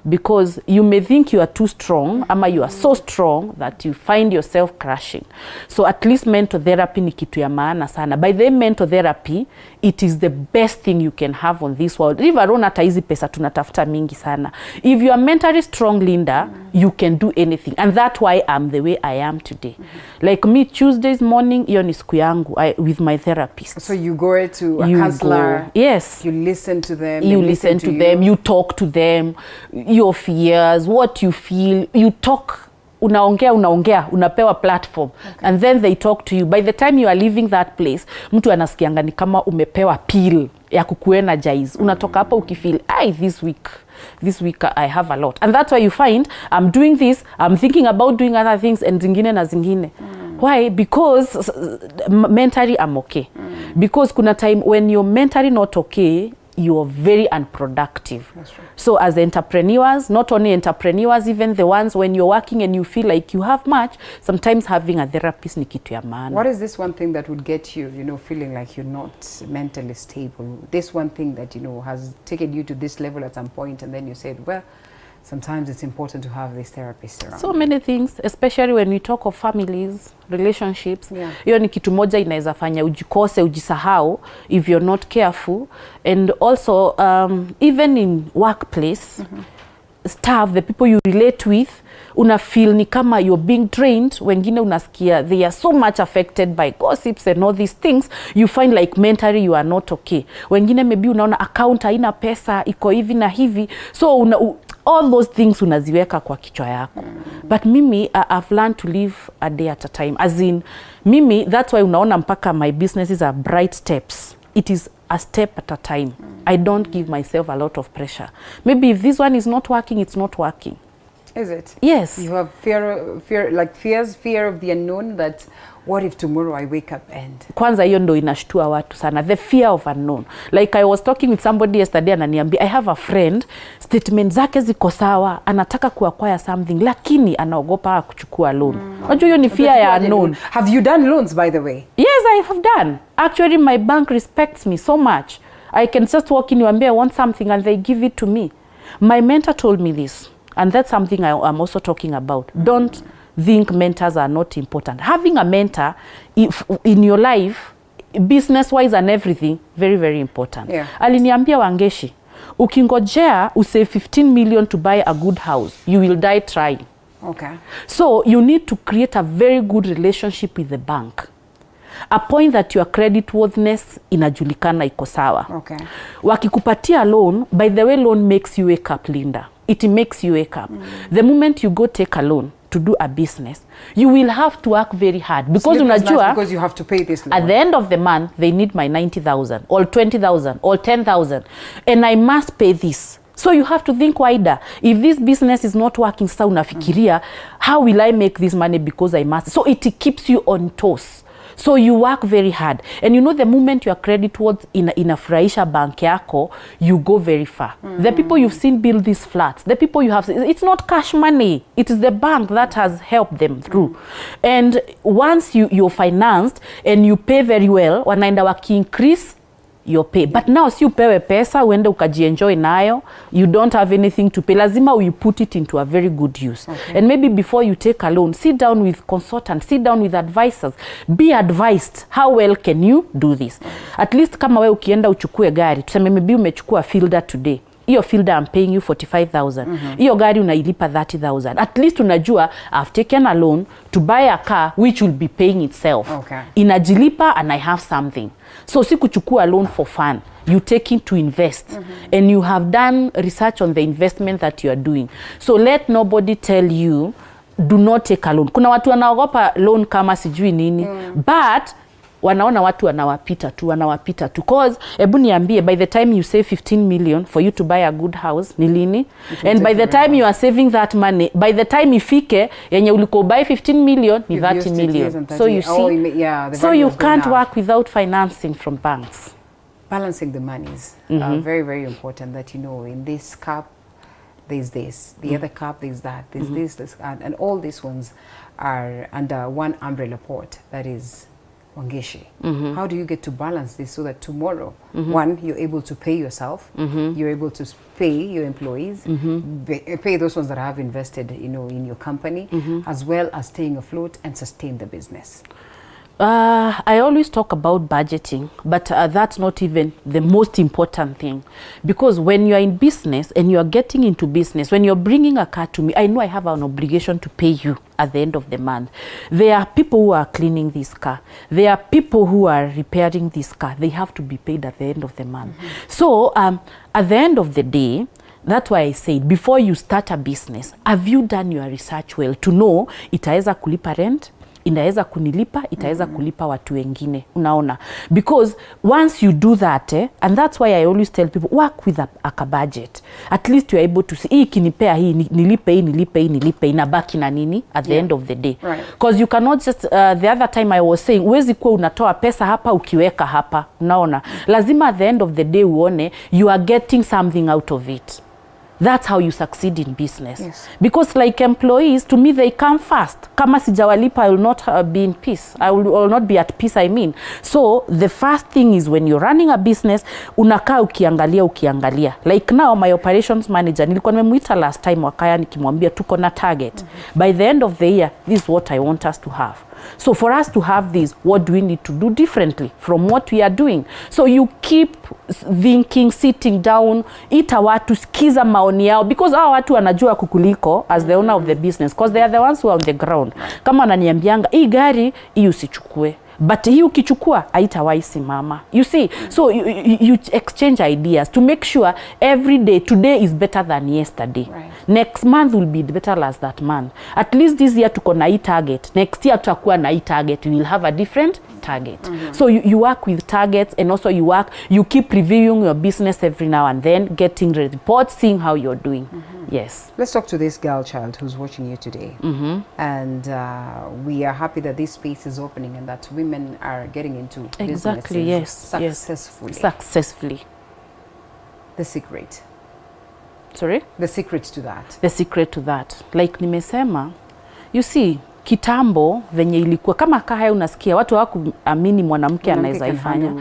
Because you may think you are too strong, ama you are so strong that you find yourself crashing. So at least mental therapy ni kitu ya maana sana. By the mental therapy, it is the best thing you can have on this world. If I don't hata hizi pesa tunatafuta mingi sana. If you are mentally strong, Linda, you can do anything. And that's why I'm the way I am today. Like me, Tuesdays morning, hiyo ni siku yangu with my therapist. So you go to a counselor. Yes. You listen to them. You listen to them. You talk to them. Your fears, what you feel, you talk, unaongea, unapewa platform. Okay. And then they talk to you. By the time you are leaving that place, mtu anasikianga ni kama umepewa pill ya kukuenergize. Unatoka hapa ukifeel, this week I have a lot. And that's why you find, I'm doing this, I'm thinking about doing other things, and zingine na zingine. Why? Because mentally I'm okay. Because kuna time when you're mentally not okay, you're very unproductive. That's right. So as entrepreneurs, not only entrepreneurs, even the ones when you're working and you feel like you have much, sometimes having a therapist ni kitu ya maana. What is this one thing that would get you, feeling like you're not mentally stable? This one thing that, has taken you to this level at some point, and then you said, well, sometimes it's important to have this therapist around. So many things, especially when we talk of families, relationships. Hiyo ni kitu moja inaweza fanya ujikose, ujisahau if you're not careful. And also, even in workplace, staff, the people you relate with, una feel ni kama you're being drained. Wengine unasikia they are so much affected by gossips and all these things. You find like mentally you are not okay. Wengine maybe unaona account haina pesa, iko hivi na hivi. So All those things unaziweka kwa kichwa yako. But mimi, I've learned to live a day at a time. As in, mimi, that's why unaona mpaka my businesses are bright steps. It is a step at a time. I don't give myself a lot of pressure. Maybe if this one is not working, it's not working. Is it? Yes. You have fear of the unknown, that what if tomorrow I wake up and... Kwanza hiyo ndo inashtua watu sana. The fear of unknown. Like I was talking with somebody yesterday ananiambia, I have a friend, statement zake ziko sawa, anataka kuacquire something, lakini anaogopa kuchukua loan. Unajua hiyo ni fear ya unknown. Have you done loans, by the way? Yes, I have done. Actually, my bank respects me so much. I can just walk in and I want something and they give it to me. My mentor told me this. And that's something I'm also talking about. Don't think mentors are not important. Having a mentor in your life, business-wise and everything, very, very important. Yeah. Aliniambia Wangeshi, ukingojea usave 15 million to buy a good house, you will die trying. Okay. So you need to create a very good relationship with the bank. A point that your creditworthiness inajulikana iko sawa. Okay. Wakikupatia loan, by the way, loan makes you wake up, Linda. It makes you wake up. The moment you go take a loan to do a business, you will have to work very hard. Because unajua, because you have to pay this loan. At the end of the month, they need my 90,000 or 20,000 or 10,000. And I must pay this. So you have to think wider. If this business is not working, sa unafikiria, how will I make this money because I must? So it keeps you on toes. So you work very hard. And you know, the moment your credit worth inafurahisha bank yako, you go very far. The people you've seen build these flats, the people you have, it's not cash money. It is the bank that has helped them through. And once you're financed and you pay very well, wanaenda waki-increase your pay. But now si upewe pesa, uende ukajienjoy nayo, you don't have anything to pay. Lazima you put it into a very good use. Okay. And maybe before you take a loan, sit down with consultants, sit down with advisors, be advised how well can you do this. At least kama we ukienda uchukue gari, tuseme maybe umechukua Fielder today. Iyo Fielder I'm paying you 45,000. Iyo gari unailipa 30,000. At least unajua I've taken a loan to buy a car which will be paying itself. Okay. Inajilipa and I have something. So si kuchukua loan for fun. You take it to invest. And you have done research on the investment that you are doing. So let nobody tell you do not take a loan. Kuna watu wanaogopa loan kama sijui nini. But wanaona watu wanawapita tu. Cause ebu niambie, by the time you save 15 million for you to buy a good house, ni lini? And by the time you are saving that money, by the time ifike, yenye uliko buy 15 million, ni 30 million. So you see, so you can't work without financing from banks. Balancing the monies, very, very important, that you know, in this cup, there's this, the other cup, there's that, there's this, and all these ones are under one umbrella pot, that is Wangeshi. How do you get to balance this so that tomorrow, one, you're able to pay yourself, you're able to pay your employees, pay those ones that have invested, you know, in your company, as well as staying afloat and sustain the business? I always talk about budgeting, but that's not even the most important thing. Because when you're in business and you're getting into business, when you're bringing a car to me, I know I have an obligation to pay you at the end of the month. There are people who are cleaning this car. There are people who are repairing this car. They have to be paid at the end of the month. So at the end of the day, that's why I said, before you start a business, have you done your research well to know itaweza kulipa rent? Inaweza kunilipa, itaweza kulipa watu wengine, unaona? Because once you do that, and that's why I always tell people, work with a budget. At least you're able to see, hii kinipea hii, nilipe, inabaki na nini at the end of the day. Because you cannot just, the other time I was saying, uwezi kuwa unatoa pesa hapa ukiweka hapa, unaona? Lazima at the end of the day uone, you are getting something out of it. That's how you succeed in business. Yes. Because like employees, to me, they come first. Kama sijawalipa, I will not be in peace. I will not be at peace, I mean. So the first thing is when you're running a business, unakaa ukiangalia. Like now, my operations manager, nilikuwa nimemuita last time wakaya nikimwambia tuko na target. By the end of the year, this is what I want us to have. So for us to have this, what do we need to do differently from what we are doing? So you keep thinking, sitting down, ita watu, sikiza maoni yao, because hao watu wanajua kukuliko as the owner of the business, because they are the ones who are on the ground. Kama ananiambianga, hii gari, hii usichukue. But hii ukichukua, haitawahi simama. You see, so you exchange ideas to make sure every day, today is better than yesterday. Next month will be better as that month. At least this year tuko na hii target. Next year tutakuwa na hii target. We will have a different target. So you work with targets, and also you keep reviewing your business every now and then, getting reports, seeing how you're doing. Yes. Let's talk to this girl child who's watching you today. And we are happy that this space is opening and that women are getting into Exactly, businesses yes. successfully. Successfully. The secret. Sorry? The secret to that. The secret to that. Like nimesema, you see, kitambo venye ilikuwa kama kahaya unasikia watu hawakuamini mwanamke anaweza ifanya.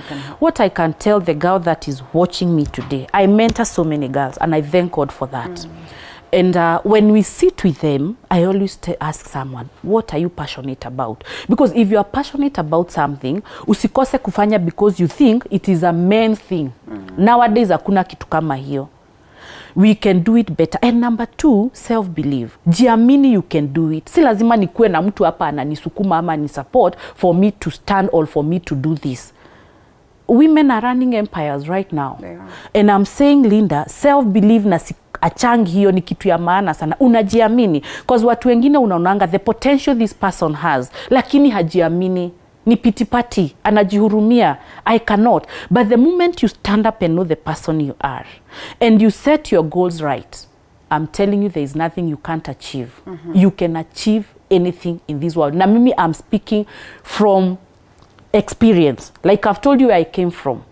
What I can tell the girl that is watching me today, I mentor so many girls and I thank God for that. And when we sit with them, I always ask someone, what are you passionate about? Because if you are passionate about something, usikose kufanya because you think it is a man's thing. Nowadays hakuna kitu kama hiyo. We can do it better. And number 2, self-belief. Jiamini you can do it. Si lazima nikuwe na mtu hapa ananisukuma ama ni support for me to stand or for me to do this. Women are running empires right now. And I'm saying, Linda, self-belief na achangi hiyo ni kitu ya maana sana. Unajiamini. Because watu wengine unaonanga the potential this person has. Lakini hajiamini. Ni pitipati, anajihurumia, I cannot. But the moment you stand up and know the person you are, and you set your goals right, I'm telling you there is nothing you can't achieve. You can achieve anything in this world. Na mimi, I'm speaking from experience. Like I've told you where I came from.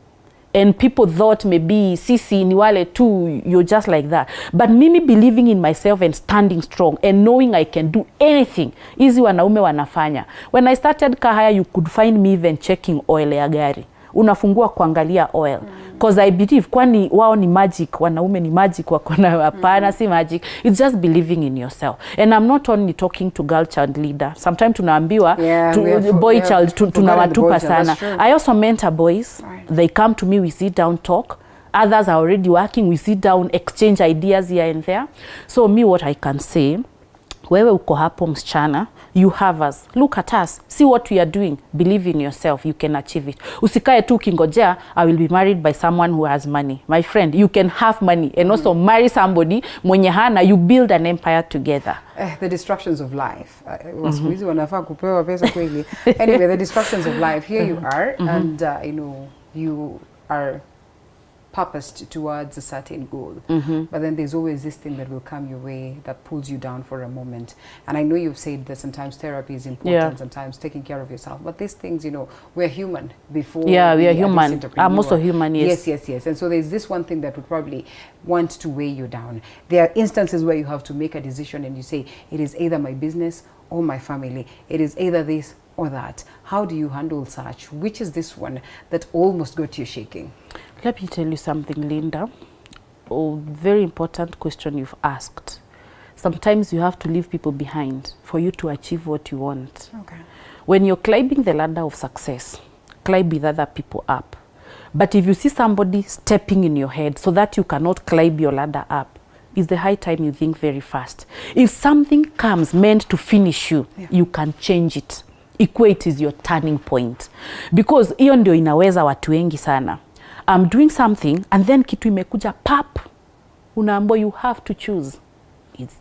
And people thought maybe sisi ni wale tu, you're just like that. But mimi believing in myself and standing strong and knowing I can do anything. Hizi wanaume wanafanya. When I started Kahaya, you could find me even checking oil ya gari. Unafungua kuangalia oil. Because I believe kwani wao ni magic, wanaume ni magic, wakona hapana si magic. It's just believing in yourself. And I'm not only talking to girl child leader. Sometimes tunaambiwa boy child tunawatupa sana. I also mentor boys. They come to me, we sit down, talk. Others are already working, we sit down, exchange ideas here and there. So me, what I can say, wewe uko hapo msichana, you have us. Look at us. See what we are doing. Believe in yourself. You can achieve it. Usikae tu kingojea, I will be married by someone who has money. My friend, you can have money and also marry somebody mwenye hana. You build an empire together. The distractions of life. Wasimuizi wanafaa kupewa pesa kweli. Anyway, the distractions of life. Here you are, and you know, you are purposed towards a certain goal. But then there's always this thing that will come your way that pulls you down for a moment. And I know you've said that sometimes therapy is important, sometimes taking care of yourself. But these things, you know, we're human before. Yeah, we are human. I'm also human, yes. Yes. And so there's this one thing that would probably want to weigh you down. There are instances where you have to make a decision and you say, it is either my business or my family. It is either this or that. How do you handle such? Which is this one that almost got you shaking? Let me tell you something, Linda. Oh, very important question you've asked. Sometimes you have to leave people behind for you to achieve what you want. Okay. When you're climbing the ladder of success, climb with other people up. But if you see somebody stepping in your head so that you cannot climb your ladder up, it's the high time you think very fast. If something comes meant to finish you, you can change it. Equate is your turning point. Because hiyo ndio inaweza watu wengi sana. I'm doing something and then kitu imekuja pap. Unaambo, you have to choose. It's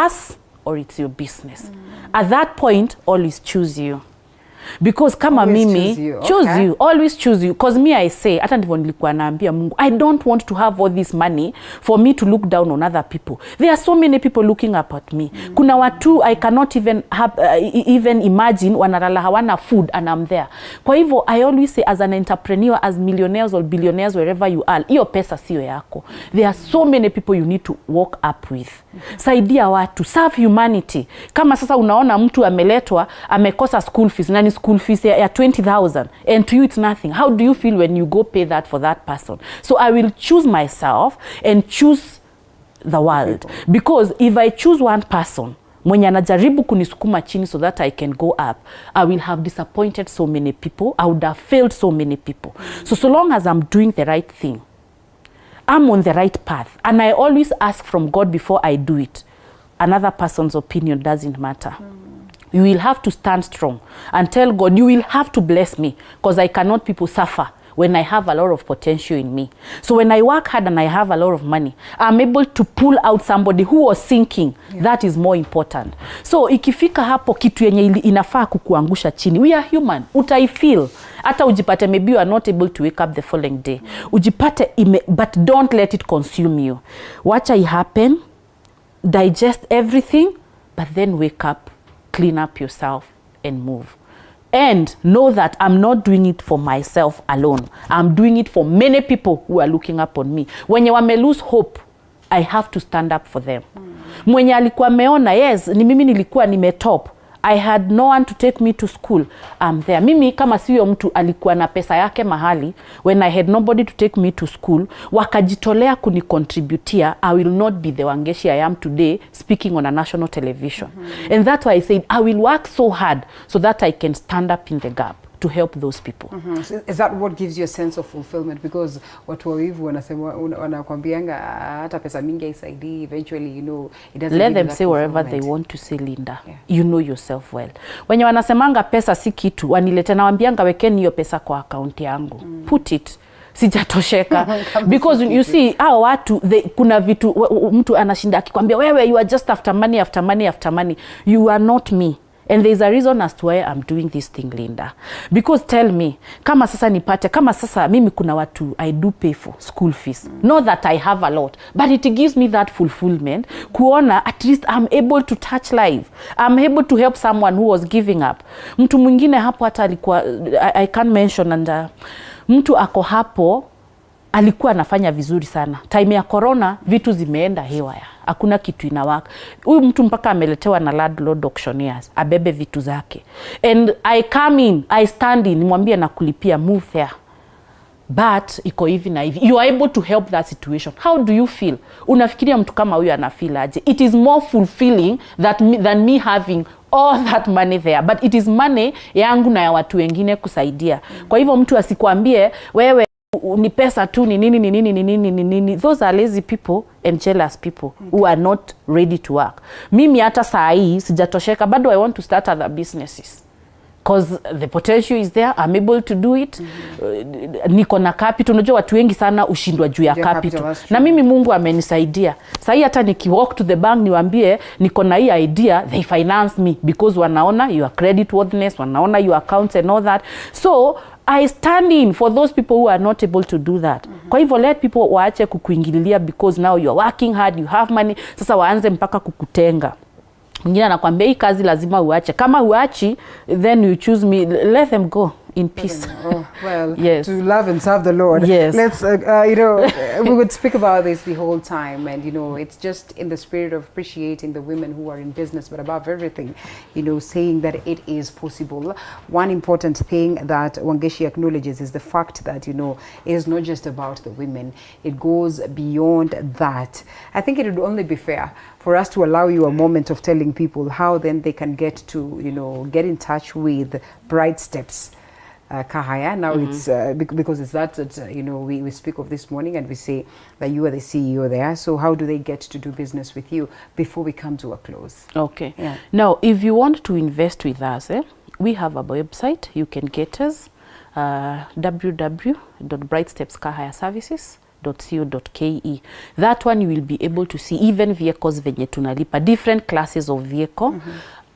us or it's your business. At that point, always choose you. Because kama always mimi, choose you, always choose you. Because me, I say, hata ndivyo nilikuwa naambia Mungu, I don't want to have all this money for me to look down on other people. There are so many people looking up at me. Kuna watu I cannot even have, even imagine wanalala hawana food and I'm there. Kwa hivyo, I always say as an entrepreneur, as millionaires or billionaires, wherever you are, hiyo pesa sio yako. There are so many people you need to walk up with. Saidia watu, serve humanity. Kama sasa unaona mtu ameletwa, amekosa school fees, nani school fees ya 20,000 and to you it's nothing. How do you feel when you go pay that for that person? So I will choose myself and choose the world. Because if I choose one person, mwenye anajaribu kunisukuma chini so that I can go up, I will have disappointed so many people. I would have failed so many people. So long as I'm doing the right thing, I'm on the right path. And I always ask from God before I do it. Another person's opinion doesn't matter. You will have to stand strong and tell God, you will have to bless me because I cannot people suffer when I have a lot of potential in me. So when I work hard and I have a lot of money, I'm able to pull out somebody who was sinking. That is more important. So ikifika hapo kitu yenye inafaa kukuangusha chini, we are human, utaifeel. Hata ujipate maybe you are not able to wake up the following day. Ujipate but don't let it consume you. Watch it happen, digest everything, but then wake up, clean up yourself and move. And know that I'm not doing it for myself alone. I'm doing it for many people who are looking up on me. When you may lose hope, I have to stand up for them. Mwenye alikuwa meona, yes, ni mimi nilikuwa nimetop. I had no one to take me to school. I'm there. Mimi kama siyo mtu alikuwa na pesa yake mahali, when I had nobody to take me to school, wakajitolea kunicontributia, I will not be the Wangeshi I am today speaking on a national television. And that's why I said, I will work so hard so that I can stand up in the gap to help those people. So is that what gives you a sense of fulfillment? Because watu wawivu wanakwambianga hata pesa mingi haisaidii, eventually, you know, it doesn't. Let them say wherever they want to say, Linda. You know yourself well. Wenye wanasemanga pesa si kitu, wanilete na wambianga wekeni hiyo pesa kwa account yangu. Put it. Sijatosheka. Because you see, hao watu, kuna vitu, mtu anashinda akikwambia, wewe, you are just after money, after money, after money. You are not me. And there's a reason as to why I'm doing this thing, Linda. Because tell me, kama sasa mimi kuna watu I do pay for school fees. Not that I have a lot, but it gives me that fulfillment. Kuona at least I'm able to touch life. I'm able to help someone who was giving up. Mtu mwingine hapo hata alikuwa, I can't mention, and mtu ako hapo alikuwa anafanya vizuri sana. Time ya corona vitu zimeenda hewaya. Hakuna kitu inawaka. Huyu mtu mpaka ameletewa na landlord auctioneers abebe vitu zake. And I come in, I stand in, nimwambie na kulipia, move there. But iko hivi na hivi. You are able to help that situation. How do you feel? Unafikiria mtu kama huyu anafeel aje? It is more fulfilling than me having all that money there. But it is money yangu na ya watu wengine kusaidia. Kwa hivyo mtu asikwambie wewe ni pesa tu ni nini. Those are lazy people and jealous people who are not ready to work. Mimi hata saa hii sijatosheka, bado I want to start other businesses. Because the potential is there, I'm able to do it. Niko na capital. Unajua watu wengi sana ushindwa juu ya capital. Na mimi Mungu amenisaidia. Sasa hii hata nikiwalk to the bank niwaambie niko na hii idea, they finance me because wanaona your credit worthiness, wanaona your accounts and all that. So I stand in for those people who are not able to do that. Kwa hivyo let people waache kukuingililia because now you are working hard, you have money. Sasa waanze mpaka kukutenga. Mwingine anakuambia hii kazi lazima uache. Kama uachi, then you choose me. Let them go in peace. Oh, well, yes. To love and serve the Lord. Yes. Let's, you know, we would speak about this the whole time, and you know, it's just in the spirit of appreciating the women who are in business, but above everything, you know, saying that it is possible. One important thing that Wangeshi acknowledges is the fact that, you know, it is not just about the women. It goes beyond that. I think it would only be fair for us to allow you a moment of telling people how then they can get to, you know, get in touch with Bright Steps. Kahaya. Now it's because it's that you know, we speak of this morning and we say that you are the CEO there. So how do they get to do business with you before we come to a close? Okay. Yeah. Now, if you want to invest with us, we have a website. You can get us www.brightstepskahayaservices.co.ke. That one you will be able to see even vehicles venye tunalipa, different classes of vehicle.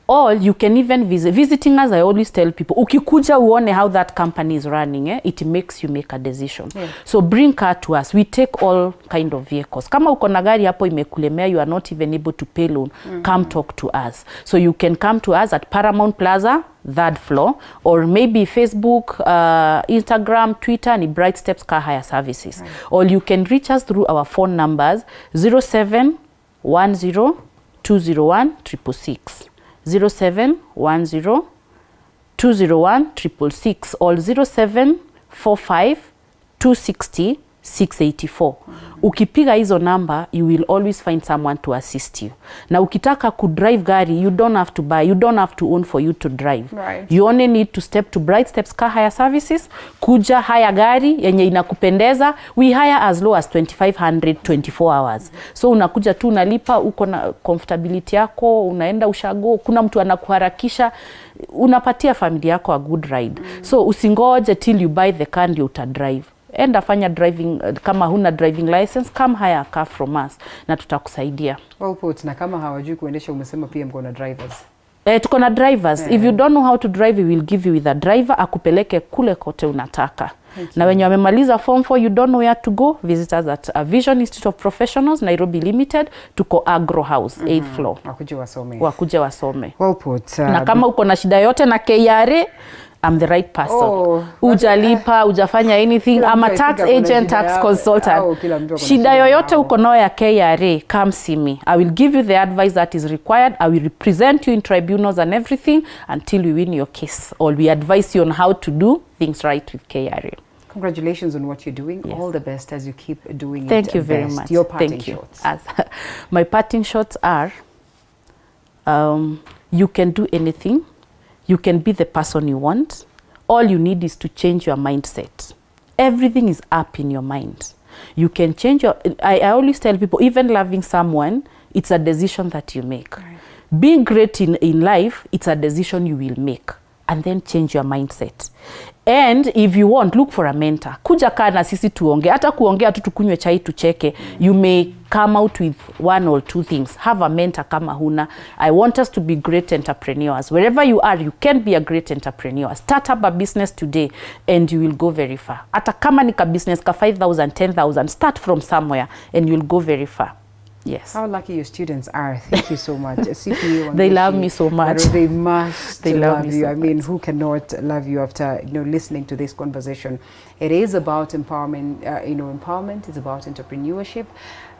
Or you can even visiting us. I always tell people, ukikuja uone how that company is running, it makes you make a decision. So bring car to us. We take all kind of vehicles. Kama uko na gari hapo imekulemea, you are not even able to pay loan, come talk to us. So you can come to us at Paramount Plaza, 3rd floor, or maybe Facebook, Instagram, Twitter, ni Bright Steps Car Hire Services. Or you can reach us through our phone numbers 0710 201 666. 0710 201 666 or 0745 260 684. Ukipiga hizo number, you will always find someone to assist you. Na ukitaka kudrive gari, you don't have to buy, you don't have to own for you to drive. Right. You only need to step to Bright Steps Car Hire Services, kuja hire gari yenye inakupendeza. We hire as low as 2500 24 hours. So unakuja tu unalipa, uko na comfortability yako, unaenda ushago, kuna mtu anakuharakisha, unapatia familia yako a good ride. So usingoje till you buy the car ndio utadrive. Enda fanya driving, kama huna driving license, come hire a car from us na tutakusaidia. Well put, na kama hawajui kuendesha umesema pia mko na drivers. Tuko na drivers. If you don't know how to drive, we will give you with a driver akupeleke kule kote unataka. Na wenye wamemaliza form 4, you don't know where to go, visit us at Vision Institute of Professionals, Nairobi Limited, tuko Agro House, 8th floor. Wakuje wasome. Well put. Na kama uko na shida yote na KRA, I'm the right person. Ujalipa, ujafanya anything. I'm a tax agent, tax consultant. Shida yoyote uko nayo ya KRA, come see me. I will give you the advice that is required. I will represent you in tribunals and everything until we win your case. Or we advise you on how to do things right with KRA. Congratulations on what you're doing. Yes. All the best as you keep doing Thank you very much. Your parting shots. My parting shots are, you can do anything. You can be the person you want. All you need is to change your mindset. Everything is up in your mind. You can change your... I always tell people, even loving someone, it's a decision that you make. Right. Being great in life, it's a decision you will make. And then change your mindset. And if you want, look for a mentor. Kuja kaa na sisi tuonge. Hata kuongea tu tukunywe chai tucheke. You may come out with 1 or 2 things. Have a mentor kama huna. I want us to be great entrepreneurs. Wherever you are, you can be a great entrepreneur. Start up a business today and you will go very far. Hata kama ni ka business ka 5,000, 10,000, start from somewhere and you'll go very far. Yes. How lucky your students are. Thank you so much. CPA, they love me so much. They must they love you. So I mean, who cannot love you after listening to this conversation? It is about empowerment. Empowerment is about entrepreneurship.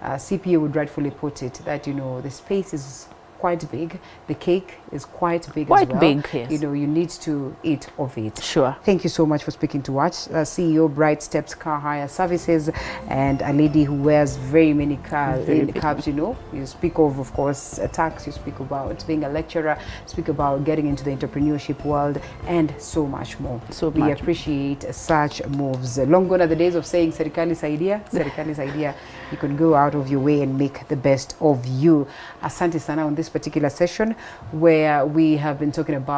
CPA would rightfully put it that the space is quite big. The cake is quite big as well. Quite big, yes. You need to eat of it. Sure. Thank you so much for speaking to us. CEO, Bright Steps Car Hire Services, and a lady who wears very many cabs, You speak of course, a tax, you speak about being a lecturer, speak about getting into the entrepreneurship world, and so much more. We appreciate such moves. Long gone are the days of saying, Serikali Saidia, Serikali Saidia. You can go out of your way and make the best of you. Asante sana on this particular session where we have been talking about